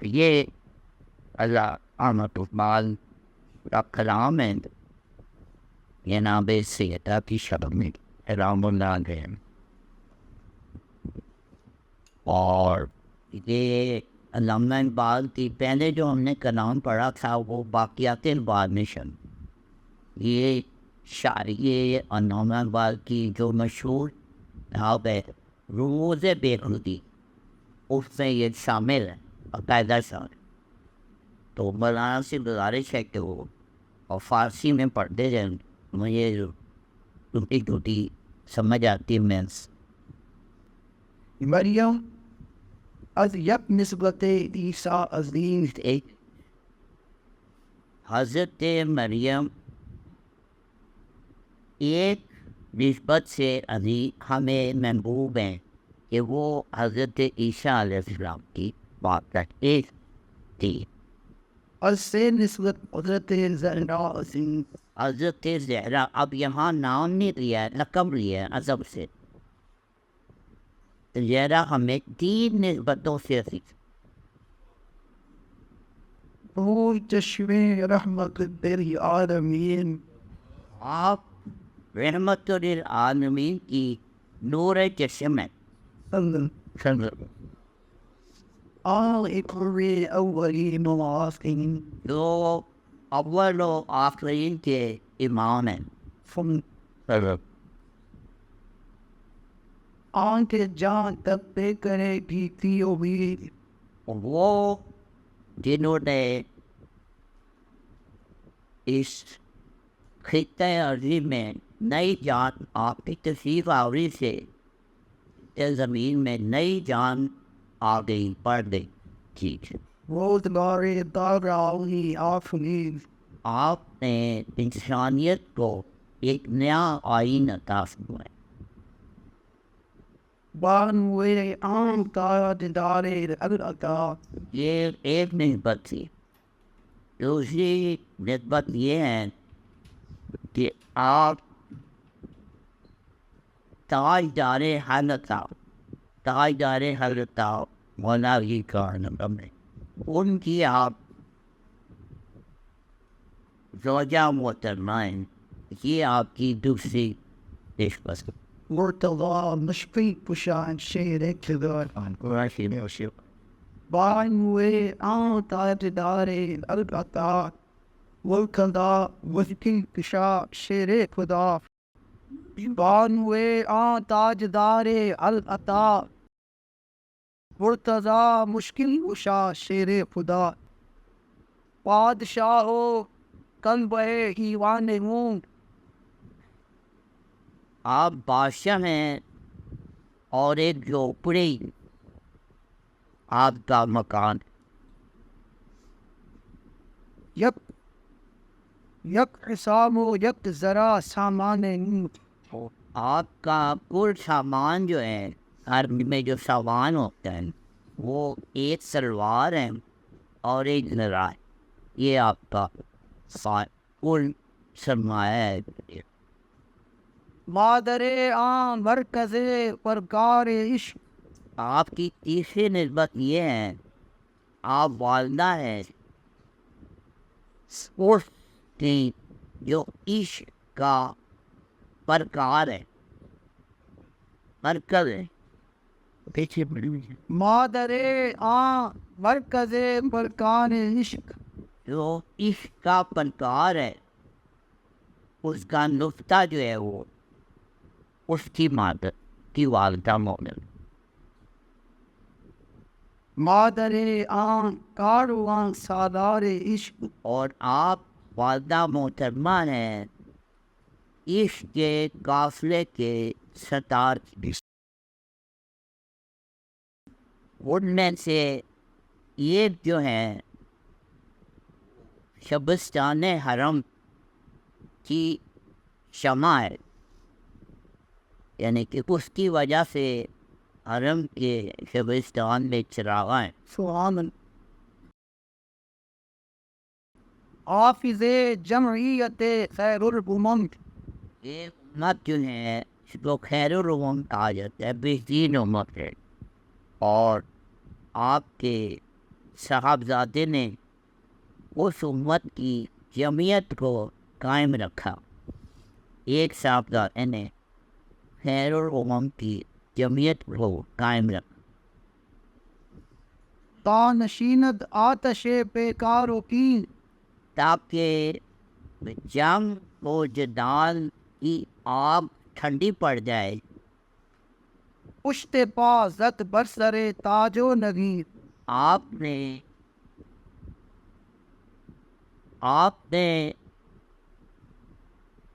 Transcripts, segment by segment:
یہ اللہ احمد اقبال کا کلام ہے، جناب سیدہ کی شرح میں رام اللہ علیہ، اور یہ علامہ اقبال کی پہلے جو ہم نے کلام پڑھا تھا وہ باقیات اقبال میں شامل، یہ شاعری علامہ اقبال کی جو مشہور کتاب ہے رموز بے خودی، اس میں یہ شامل ہے باقاعدہ شامل۔ تو مولانا سے گزارش ہے کہ وہ اور فارسی میں پڑھتے رہیں، مجھے ٹوٹی ٹوٹی سمجھ آتی ہے میں مریم از یک نسبت عیسیٰ عظیم ایک حضرت مریم ایک نسبت سے عظیم ہمیں محبوب ہیں کہ وہ حضرت عیسیٰ علیہ السلام کی بات کرتے تھی۔ اور سے نسبت حضرت زہرا عظیم، حضرت زہرا، اب یہاں نام نہیں لیا ہے، لقب لیا ہے ادب سے۔ زہرا ہمیں تین نسبتوں سے عزیز، وہ چشمے رحمت للعالمین، آپ رحمت للعالمین کی نور چشم ہے، آخری اولین و آخرین، جو اول و آخرین کے امام ہیں۔ فن آن کے جان تک پہ کرے گی تھی امید، وہ جنہوں نے اس خطہ عظیم میں نئی جان آپ کی تشریف آوری سے اس زمین میں نئی جان آ گئی، پڑ گئی۔ ٹھیک ہے، روزگار داراؤنی آفرین، آپ نے انسانیت کو ایک نیا آئین عطا فرمایا۔ بانوے عام تاجدار العطا، یہ ایک نسبت تھی۔ دوسری نسبت یہ ہے کہ آپ تاجدار حضرت، تاجدار حضرت مولا علی کارنگم ہے، ان کی آپ زوجہ محترمہ ہیں، یہ آپ کی دوسری نسبت۔ مرتضی مشفی پشان شیر اقتدار، قرآن میں اسے بانوے عام تاجدار العطا، مرتضی مشفی پشان شیر اقتدار، بانوے عام تاجدار العطا، مرتضی مشکل کشا شیر خدا، بادشاہ ہو کل بہے ایوان ہوں، آپ بادشاہ ہیں اور ایک جھوپڑی آپ کا مکان، یک یک حسام و یک ذرا سامان ہوں، آپ کا کل سامان جو ہے، عربی میں جو سامان ہوتا ہے وہ ایک سلوار ہے اور ایک ذرا ہے، یہ آپ کا کل سرمایہ ہے۔ مادر عام مرکز پرکار عشق، آپ کی تیسری نسبت یہ ہے، آپ والدہ ہیں اس کی جو عشق کا پرکار ہے، مرکز ہے۔ پیچھے پڑی ہوئی ہے، مادر عام مرکز پرکار عشق، جو عشق کا پرکار ہے، اس کا نقطہ جو ہے وہ اس کی مادر کی والدہ مومن، مادر عام کاروان سالار عشق، اور آپ والدہ محترمہ ہیں عشق کے قافلے کے ستار کی۔ ان میں سے ایک جو ہے شبستان حرم کی شمع ہے، یعنی کہ اس کی وجہ سے حرم کے شبستان میں چراغاں ہیں۔ سبحان اللہ، حافظ جمعیت خیر الامم، یہ امت جو ہے اس کو خیر الامم کہا جاتا ہے، بہترین امت ہے، اور آپ کے صاحبزادے نے اس امت کی جمعیت کو قائم رکھا. ایک صاحبزادے نے خیر الامم کی جمعیت کو قائم رکھا. تا نشیند آتش پیکاروں کی تاکہ جنگ و جدال کی آگ ٹھنڈی پڑ جائے. پشت پا زد برسر تاج و نگین. آپ نے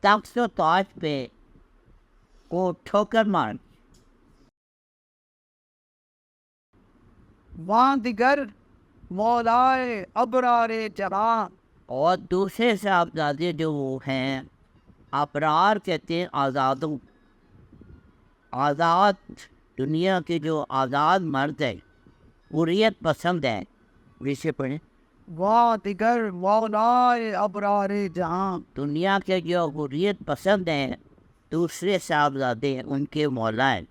تخت و تاج پہ کو ٹھوکر مار. وہاں دیگر مولائے ابرار جہاں. اور دوسرے صاحبزادے جو وہ ہیں ابرار کہتے ہیں آزادوں. آزاد دنیا کے جو آزاد مرد ہے حریت پسند ہے. ویسے پڑھیں وہاں دیگر مولائے ابرار جہاں. دنیا کے جو حریت پسند ہیں دوسرے صاحبزادے ان کے مولا ہیں.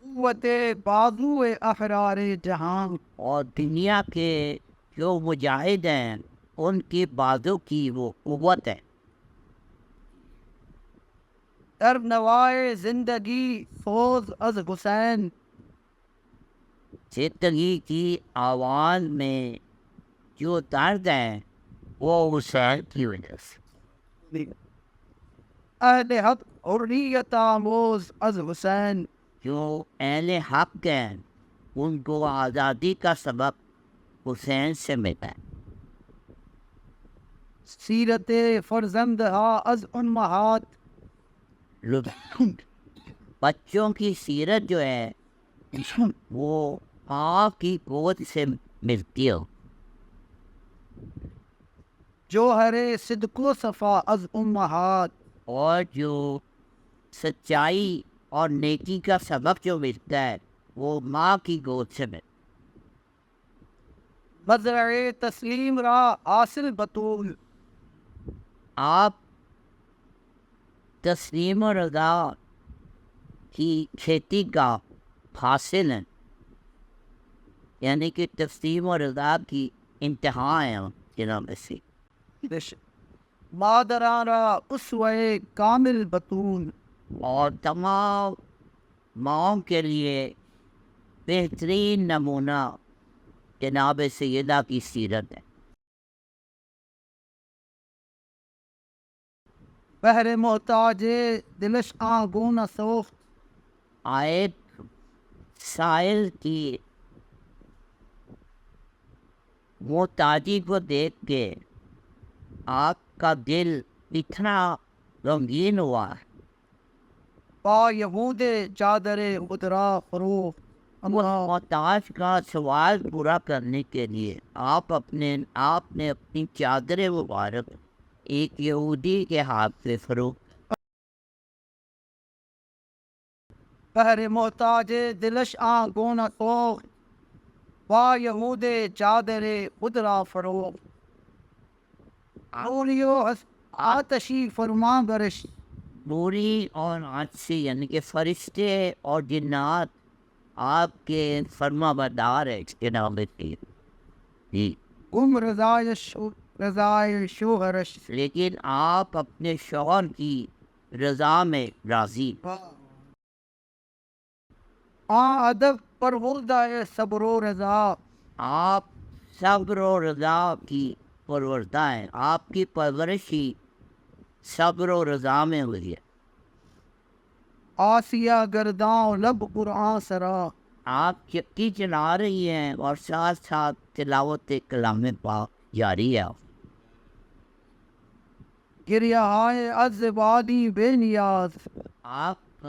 قوت بازو احرار جہاں. اور دنیا کے جو مجاہد ہیں ان کی بازو کی وہ قوت ہے. در نوائے زندگی فوز از حسین. زندگی کی آواز میں جو درد ہے وہ حسین کی وجہ سے. اہل حق حریت آموز از حسین. جو اہل حق ہیں ان کو آزادی کا سبق حسین سے ملا ہے. سیرت فرزند از امہات. بچوں کی سیرت جو ہے وہ ماں کی گود سے ملتی ہو. جوہر صدق و صفا از امہات. اور جو سچائی اور نیکی کا سبق جو ملتا ہے وہ ماں کی گود سے ملتا ہے. مزرع تسلیم را حاصل بطول. آپ تسلیم و رضا کی کھیتی کا حاصل ہیں. یعنی کہ تسلیم و رضا کی انتہا ہے جناب سے. مادران را اسوہ کامل بطول. اور تمام ماؤں کے لیے بہترین نمونہ جناب سیدہ کی سیرت ہے. بہر محتاج دلش آنگون سوخت. آئے سائل کی محتاجی کو دیکھ کے آپ کا دل اتنا غمگین ہوا. پا یہود چادر خدرا فروخت. محتاج کا سوال پورا کرنے کے لیے آپ نے اپنی چادر مبارک ایک یہودی کے ہاتھ سے فروخت. بہر محتاج دلش آنگون سوخت. پا یہود چادر خدرا فروخت. اولیو آتشی فرما برش. نوری اور آتشی یعنی کہ فرشتے اور جنات آپ کے فرما بردار ہے جناب کی. جی گم رضائے شوہرش. لیکن آپ اپنے شوہر کی رضا میں راضی. ادب پر ولدہ صبر و رضا. آپ صبر و رضا کی پروردہ ہیں. آپ کی پرورش ہی صبر و رضا میں ہوئی ہے. آسیہ گرداں لب قرآن سرا. آپ چکی چلا رہی ہیں اور ساتھ ساتھ تلاوت کلام پاک جاری ہے. گریہ ہائے از وادی بے نیاز. آپ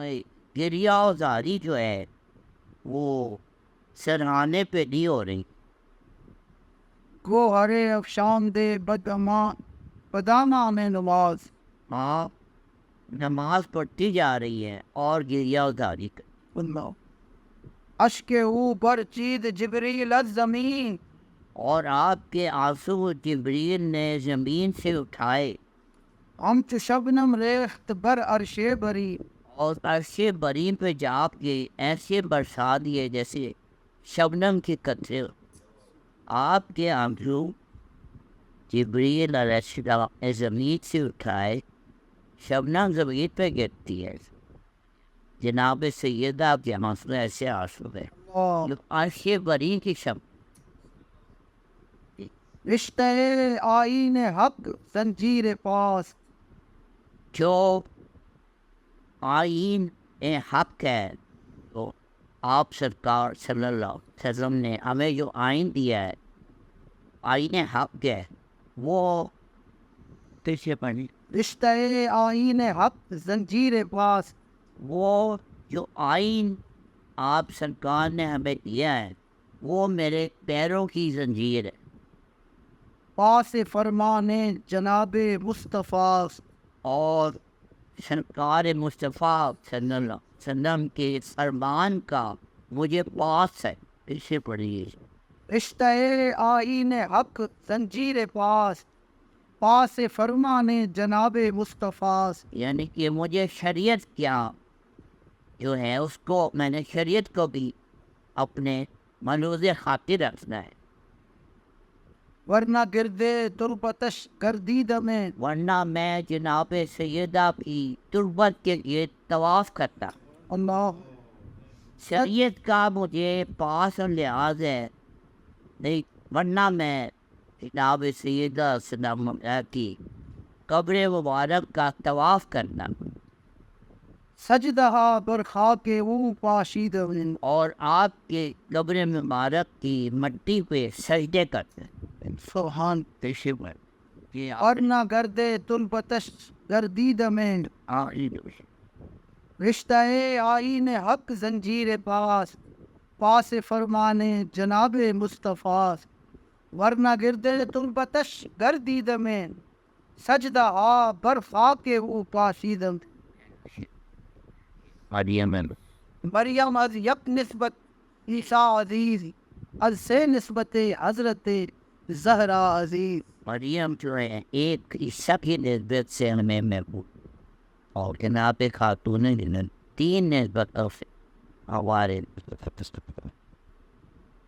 گریہ و زاری جو ہے وہ سرہانے پہ نہیں ہو رہی. گوہر افشان دے بدامہ میں نماز. آپ نماز پڑھتی جا رہی ہے اور گریہ و زاری اشک او پر چید جبریل از زمین. اور آپ کے آنسو جبریل نے زمین سے اٹھائے. ہم چو شبنم ریخت بر عرش بری. اور عرش بری پہ جا کے ایسے برسا دیے جیسے شبنم کے قطرے. آپ کے آنسو جبریل علیہ السلام نے زمین سے اٹھائے، شبنم زمین پہ گرتی ہے، جناب سیدہ کے آنسو ایسے آنسو ہے، عرش بری کی شب رشتہ آئین حق زنجیر پاس، جو آئین حق ہے، تو آپ سرکار صلی اللہ علیہ وسلم نے ہمیں جو آئین دیا ہے، آئین حق ہے، وہ کیسے پڑھی؟ رشتہ آئین حق زنجیر پاس، وہ جو آئین آپ سرکار نے ہمیں دیا ہے، وہ میرے پیروں کی زنجیر ہے، پاس فرمان جناب مصطفیٰ، اور سرکار مصطفیٰ صلی اللہ علیہ وسلم کے فرمان کا مجھے پاس ہے. اسے پڑھیے. رشتہ آئین حق زنجیر پاس، پاس فرمان جناب مصطفیٰ، یعنی کہ مجھے شریعت کیا جو ہے اس کو، میں نے شریعت کو بھی اپنے ملوز خاطر رکھنا ہے، ورنہ گردے تربتش گردید میں، ورنہ میں جناب سیدہ کی تربت کے لیے طواف کرتا. اللہ شریعت کا مجھے پاس اور لحاظ ہے نہیں، ورنہ میں جناب سیدہ سلام کی قبر مبارک کا طواف کرنا سجدہ بر خاک او پاشید میں، اور آپ کے قبر مبارک کی مٹی پہ سجدے کرتے. سبحان، تشریف یہ ورنہ گردے تربتش گردید میں، رشتہ آئین حق زنجیر پاس، پاس فرمان جناب مصطفیٰ، ورنہ گردے تربتش گردید میں، سجدہ بر خاک او پاشید میں. مریم از یک نسبت عیسیٰ عزیز، از سے نسبت حضرت زہرا عزیز. مریم جو ہے ایک سبھی نسبت سے ہمیں محبوب، اور جناب خاتون جنت تین نسبتوں سے ہمارے